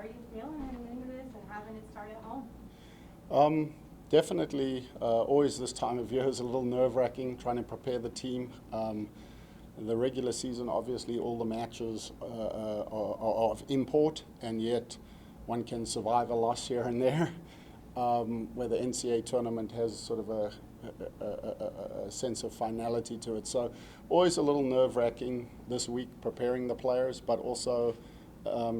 are you feeling heading into this and having it start at home? Definitely, always this time of year is a little nerve-wracking, trying to prepare the team. The regular season, obviously, all the matches are of import, and yet one can survive a loss here and there, where the NCAA tournament has sort of a sense of finality to it. So always a little nerve-wracking this week preparing the players, but also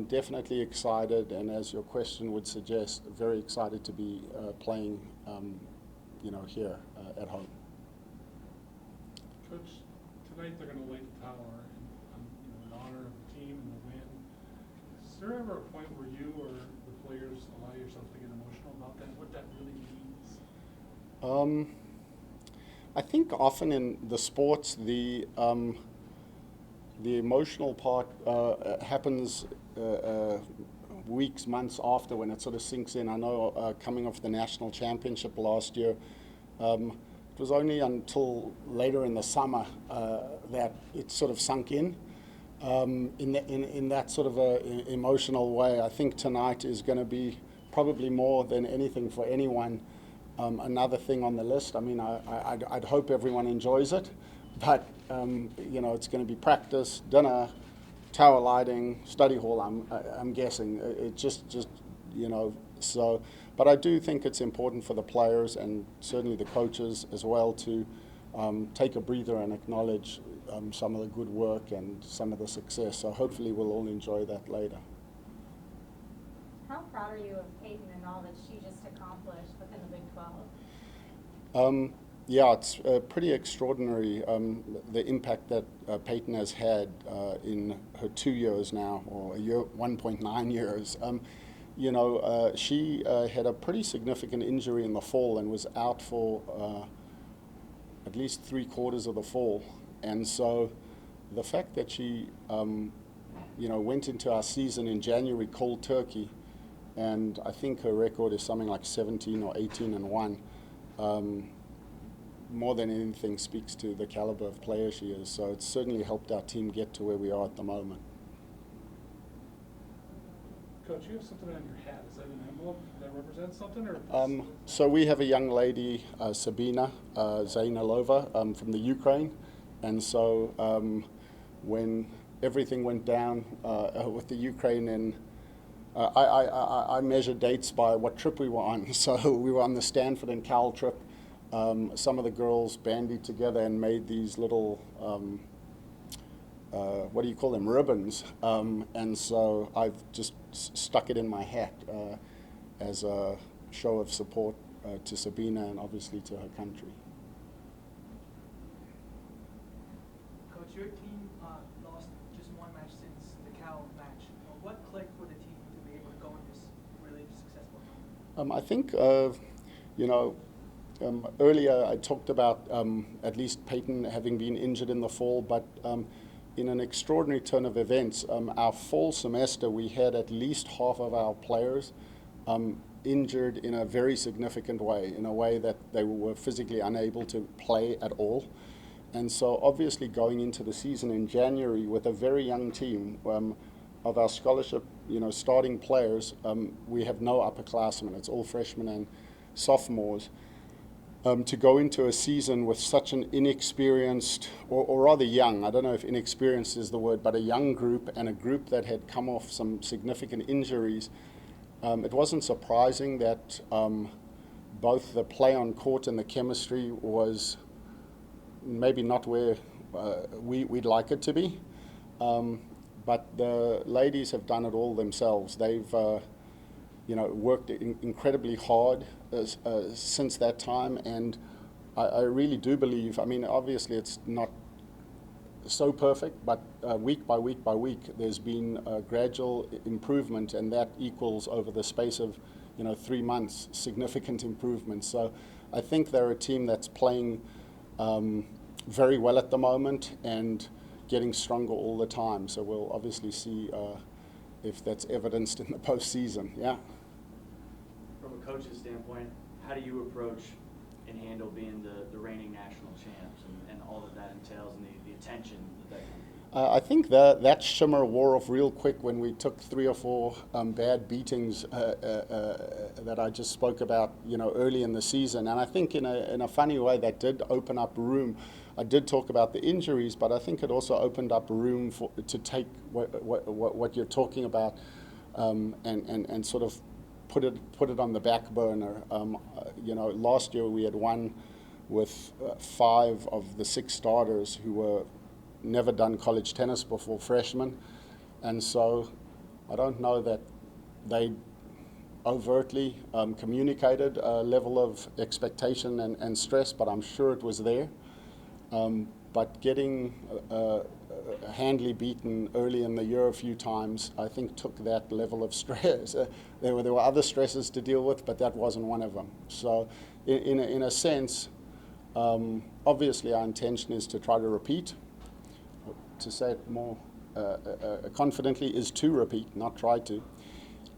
definitely excited, and as your question would suggest, very excited to be playing, here at home. Coach, tonight they're going to light the tower in honor of the team and the win. Is there ever a point where you or the players allow yourself to get emotional about that? What that really means? I think often in the sports, the emotional part happens weeks, months after, when it sort of sinks in. I know coming off the national championship last year, it was only until later in the summer that it sort of sunk in that sort of a emotional way. I think tonight is going to be probably more than anything for anyone another thing on the list. I mean, I'd hope everyone enjoys it, but it's going to be practice, dinner, tower lighting, study hall. I'm guessing it just so. But I do think it's important for the players and certainly the coaches as well to take a breather and acknowledge some of the good work and some of the success. So hopefully we'll all enjoy that later. How proud are you of Peyton and all that she just accomplished within the Big 12? Yeah, it's pretty extraordinary, the impact that Peyton has had in her 2 years now, or 1.9 years. She had a pretty significant injury in the fall and was out for at least 3/4 of the fall. And so the fact that she, went into our season in January cold turkey, and I think her record is something like 17 or 18-1. More than anything speaks to the caliber of player she is. So it's certainly helped our team get to where we are at the moment. Coach, you have something on your hat. Is that an envelope that represents something? So we have a young lady, Sabina Zainalova, from the Ukraine. And so when everything went down with the Ukraine, and I measure dates by what trip we were on. So we were on the Stanford and Cal trip. Some of the girls bandied together and made these little, what do you call them, ribbons. And so I've just stuck it in my hat as a show of support to Sabina and obviously to her country. Coach, your team lost just one match since the Cal match. What clicked for the team to be able to go on this really successful run? I think, earlier I talked about at least Peyton having been injured in the fall, but in an extraordinary turn of events, our fall semester we had at least half of our players injured in a very significant way, in a way that they were physically unable to play at all. And so obviously going into the season in January with a very young team of our scholarship, starting players, we have no upperclassmen. It's all freshmen and sophomores. To go into a season with such an inexperienced, or rather young, I don't know if inexperienced is the word, but a young group, and a group that had come off some significant injuries, it wasn't surprising that both the play on court and the chemistry was maybe not where we'd like it to be. But the ladies have done it all themselves. They've worked incredibly hard since that time, and I really do believe, I mean, obviously it's not so perfect, but week by week by week, there's been a gradual improvement, and that equals over the space of 3 months, significant improvement. So I think they're a team that's playing very well at the moment and getting stronger all the time. So we'll obviously see if that's evidenced in the postseason. Yeah. From a coach's standpoint, how do you approach and handle being the reigning national champs and all that entails and the attention that I think that shimmer wore off real quick when we took 3 or 4 bad beatings that I just spoke about, early in the season. And I think in a funny way that did open up room. I did talk about the injuries, but I think it also opened up room to take what you're talking about and sort of put it on the back burner. Last year we had won with 5 of the 6 starters who were never done college tennis before, freshmen, and so I don't know that they overtly communicated a level of expectation and stress, but I'm sure it was there. But getting handily beaten early in the year a few times, I think took that level of stress. There were other stresses to deal with, but that wasn't one of them. So in a sense, obviously our intention is to try to repeat. To say it more confidently, is to repeat, not try to.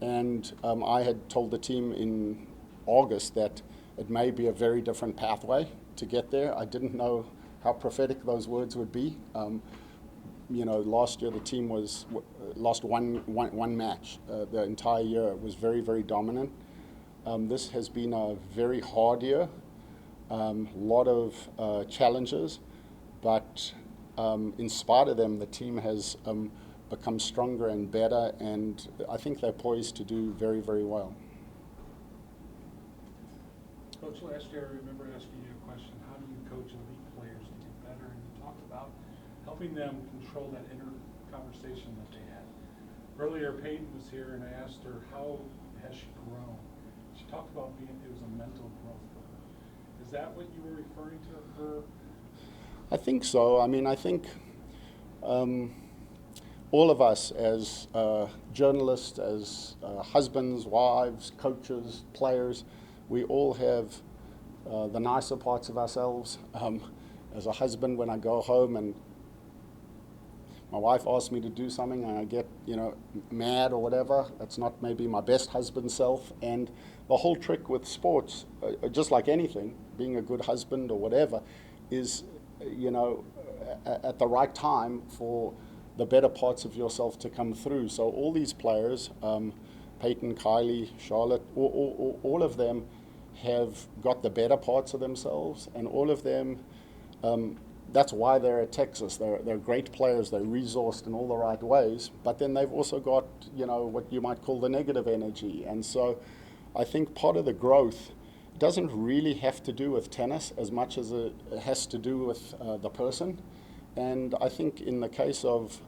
And I had told the team in August that it may be a very different pathway to get there. I didn't know how prophetic those words would be. Last year the team lost one match the entire year. It was very, very dominant. This has been a very hard year, lot of challenges, but in spite of them, the team has become stronger and better, and I think they're poised to do very, very well. Coach, last year I remember asking you a question, how do you coach elite players to get better? And you talked about helping them control that inner conversation that they had. Earlier, Peyton was here and I asked her, how has she grown? She talked about it was a mental growth for her. Is that what you were referring to her? I think so. I mean, I think all of us as journalists, as husbands, wives, coaches, players, we all have the nicer parts of ourselves. As a husband, when I go home and my wife asks me to do something and I get, mad or whatever, that's not maybe my best husband self. And the whole trick with sports, just like anything, being a good husband or whatever, is at the right time for the better parts of yourself to come through. So all these players, Peyton, Kylie, Charlotte, all of them have got the better parts of themselves, and all of them, that's why they're at Texas. They're great players, they're resourced in all the right ways, but then they've also got, what you might call the negative energy. And so I think part of the growth doesn't really have to do with tennis as much as it has to do with the person. And I think in the case of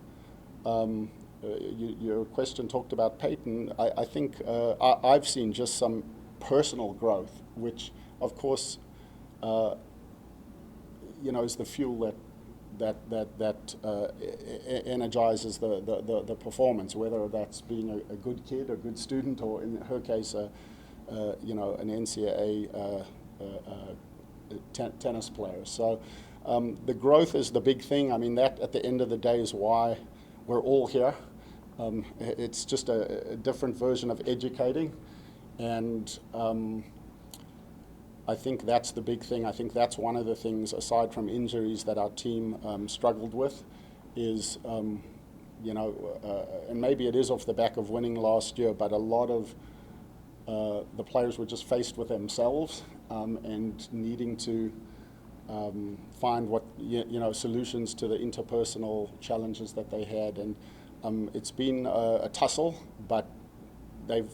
your question talked about Peyton, I think I've seen just some personal growth, which of course is the fuel that energizes the performance, whether that's being a good kid, a good student, or in her case an NCAA tennis player. So the growth is the big thing. I mean, that at the end of the day is why we're all here. It's just a different version of educating, and I think that's the big thing. I think that's one of the things, aside from injuries, that our team struggled with, is and maybe it is off the back of winning last year, but a lot of the players were just faced with themselves and needing to find what solutions to the interpersonal challenges that they had, and it's been a tussle, but they've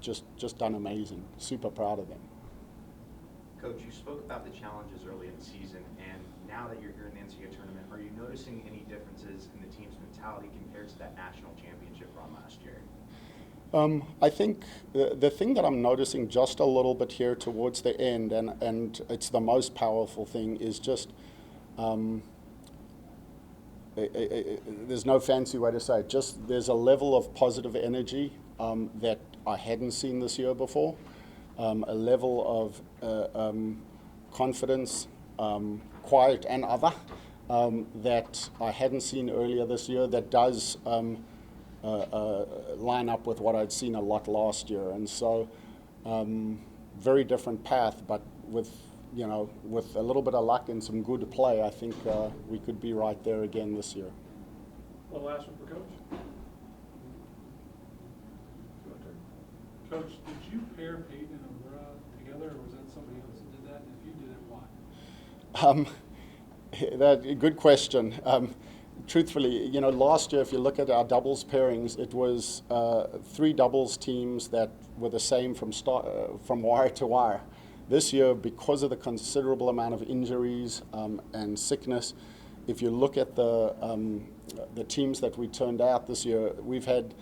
just done amazing. Super proud of them. Coach, you spoke about the challenges early in the season, and now that you're here in the NCAA tournament, are you noticing any differences in the team's mentality compared to that national championship run last year? I think the thing that I'm noticing just a little bit here towards the end, and it's the most powerful thing, is just there's no fancy way to say it, just there's a level of positive energy that I hadn't seen this year before, a level of confidence, quiet and other, that I hadn't seen earlier this year, that does line up with what I'd seen a lot last year. And so very different path, but with a little bit of luck and some good play, I think we could be right there again this year. One last one for Coach. Coach, did you pair Peyton and Aurora together, or was that somebody else that did that? And if you did it, why? Good question. Truthfully, last year, if you look at our doubles pairings, it was 3 doubles teams that were the same from wire to wire. This year, because of the considerable amount of injuries and sickness, if you look at the teams that we turned out this year, we've had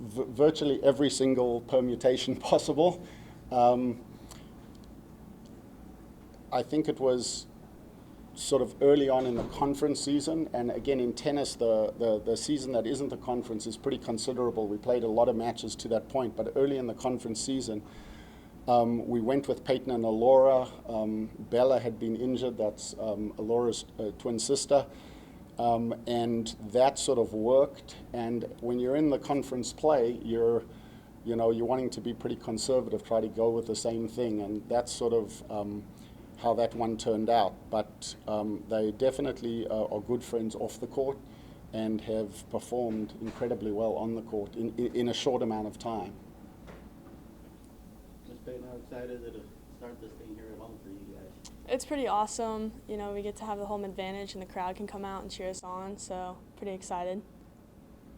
virtually every single permutation possible. I think it was sort of early on in the conference season, and again in tennis, the season that isn't the conference is pretty considerable. We played a lot of matches to that point, but early in the conference season, we went with Peyton and Alora. Bella had been injured. That's Alora's twin sister. And that sort of worked. And when you're in the conference play, you're wanting to be pretty conservative, try to go with the same thing. And that's sort of how that one turned out. But they definitely are good friends off the court and have performed incredibly well on the court in a short amount of time. Ms. Payton, how excited to start this thing here at home for you guys? It's pretty awesome. We get to have the home advantage and the crowd can come out and cheer us on, so pretty excited.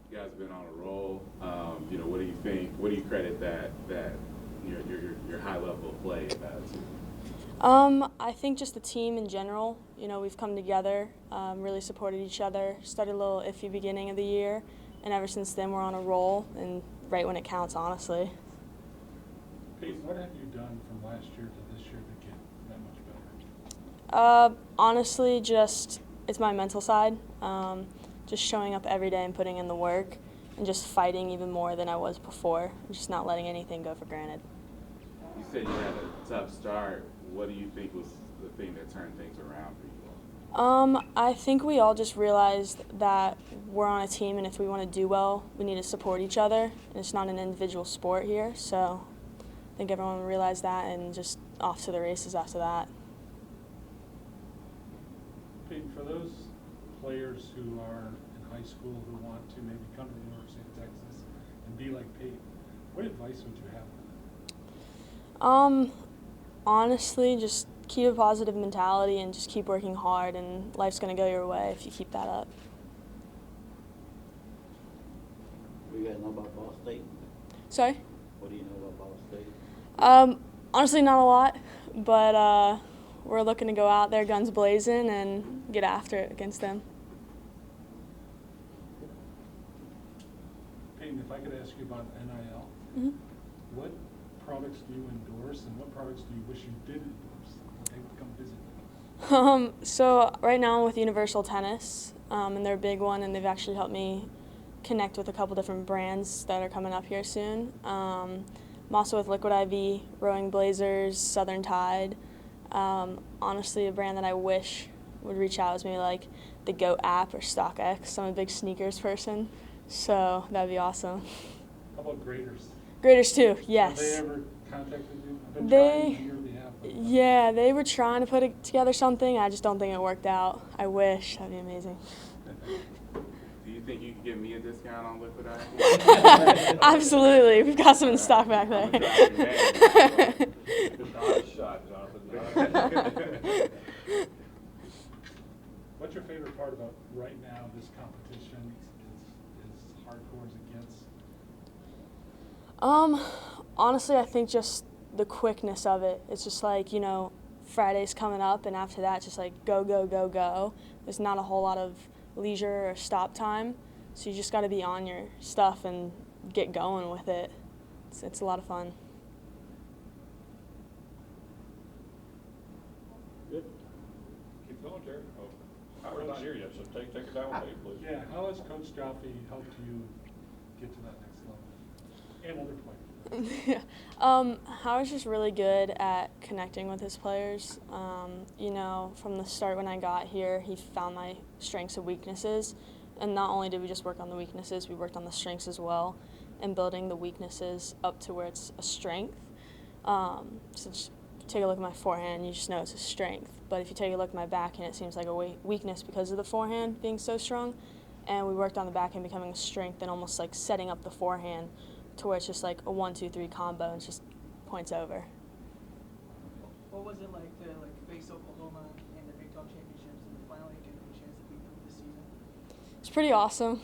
You guys have been on a roll. What do you think? What do you credit that your high level of play to? I think just the team in general. We've come together, really supported each other. Started a little iffy beginning of the year, and ever since then we're on a roll, and right when it counts, honestly. Peyton, what have you done from last year to this year to get that much better? Honestly, just it's my mental side. Just showing up every day and putting in the work, and just fighting even more than I was before. Just not letting anything go for granted. You said you had a tough start. What do you think was the thing that turned things around for you? I think we all just realized that we're on a team, and if we want to do well, we need to support each other. And it's not an individual sport here, so I think everyone realized that, and just off to the races after that. Peyton, for those players who are in high school who want to maybe come to the University of Texas and be like Peyton, what advice would you have for them? Honestly, just keep a positive mentality and just keep working hard, and life's going to go your way if you keep that up. What do you guys know about Ball State? Sorry? What do you know about Ball State? Honestly, not a lot, but we're looking to go out there guns blazing and get after it against them. Peyton, if I could ask you about NIL, what products do you endorse, and what products do you wish you did endorse when they would come visit you? So right now I'm with Universal Tennis, and they're a big one, and they've actually helped me connect with a couple different brands that are coming up here soon. I'm also with Liquid IV, Rowing Blazers, Southern Tide. Honestly, a brand that I wish would reach out is maybe like the GOAT app or StockX. I'm a big sneakers person, so that'd be awesome. How about Graders? Graders too, yes. Have they ever contacted you? I've been They- trying on your behalf, but Yeah, they were trying to put together something. I just don't think it worked out. I wish. That'd be amazing. Do you think you could give me a discount on Liquid IV? Absolutely. We've got some in stock back there. I'm gonna drop your name. Nice shot, Jonathan. What's your favorite part about right now this competition is hardcore as it gets? Honestly, I think just the quickness of it. It's just like, Friday's coming up, and after that, just like go, go, go, go. There's not a whole lot of leisure or stop time, so you just got to be on your stuff and get going with it. It's a lot of fun. Good. Keep going, Jared. Oh, Howard's not here yet, so take it down with me, please. Yeah, how has Coach Jaffe helped you get to that next level? And other players. Howard's just really good at connecting with his players. From the start when I got here, he found my strengths and weaknesses. And not only did we just work on the weaknesses, we worked on the strengths as well, and building the weaknesses up to where it's a strength. So just take a look at my forehand, you just know it's a strength. But if you take a look at my backhand, it seems like a weakness because of the forehand being so strong. and we worked on the backhand becoming a strength and almost like setting up the forehand to where it's just like a 1-2-3 combo and it's just points over. What was it like to face Oklahoma in the Big 12 championships and finally get a chance to beat them this season? It's pretty awesome,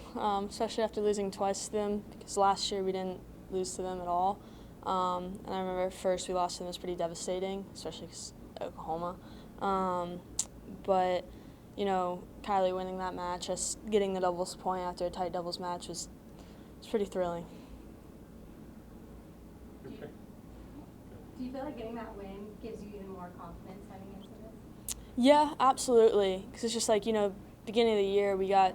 especially after losing twice to them, because last year we didn't lose to them at all. And I remember first we lost to them, it was pretty devastating, especially because Oklahoma. But, you know, Kylie winning that match, us getting the doubles point after a tight doubles match was pretty thrilling. Okay. Do you feel like getting that win gives you even more confidence heading into this? Yeah, absolutely, because it's just like, you know, beginning of the year we got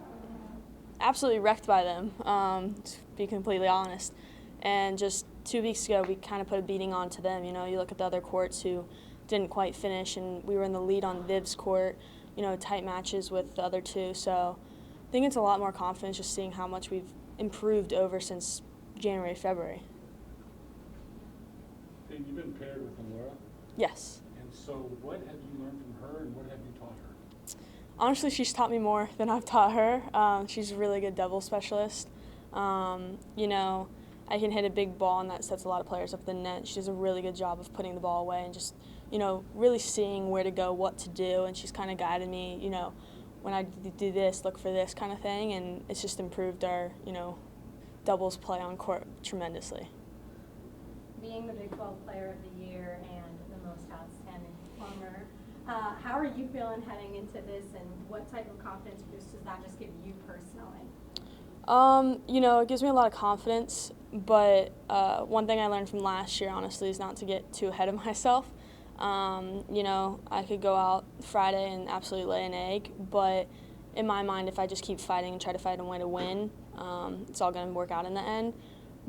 absolutely wrecked by them, to be completely honest. And just 2 weeks ago, we kind of put a beating onto them. You know, you look at the other courts who didn't quite finish, and we were in the lead on Viv's court, you know, tight matches with the other two. So I think it's a lot more confidence just seeing how much we've improved over since January, February. Hey, you've been paired with Laura, Yes. and so what have you learned from her and what have you taught her? Honestly, she's taught me more than I've taught her. She's a really good double specialist. You know, I can hit a big ball, and that sets a lot of players up the net. She does a really good job of putting the ball away and just, you know, really seeing where to go, what to do, and she's kind of guided me, you know, when I do this, look for this kind of thing, and it's just improved our, you know, doubles play on court tremendously. Being the Big 12 Player of the Year and the most outstanding performer, how are you feeling heading into this, and what type of confidence boost does that just give you personally? You know, it gives me a lot of confidence, but one thing I learned from last year, honestly, is not to get too ahead of myself. You know, I could go out Friday and absolutely lay an egg, but in my mind, if I just keep fighting and try to find a way to win, it's all going to work out in the end.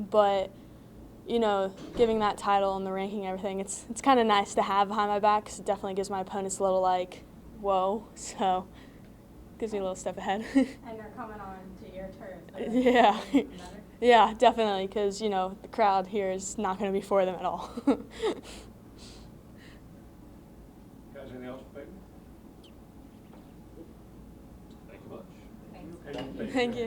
But, you know, giving that title and the ranking and everything, it's kind of nice to have behind my back because it definitely gives my opponents a little, like, whoa, so gives me a little step ahead. And they're coming on to your turf. So Yeah. that's even better. Yeah, definitely, because, you know, the crowd here is not going to be for them at all. Guys, anything else, Peyton? Thank you much. Thanks. Okay, Thank you.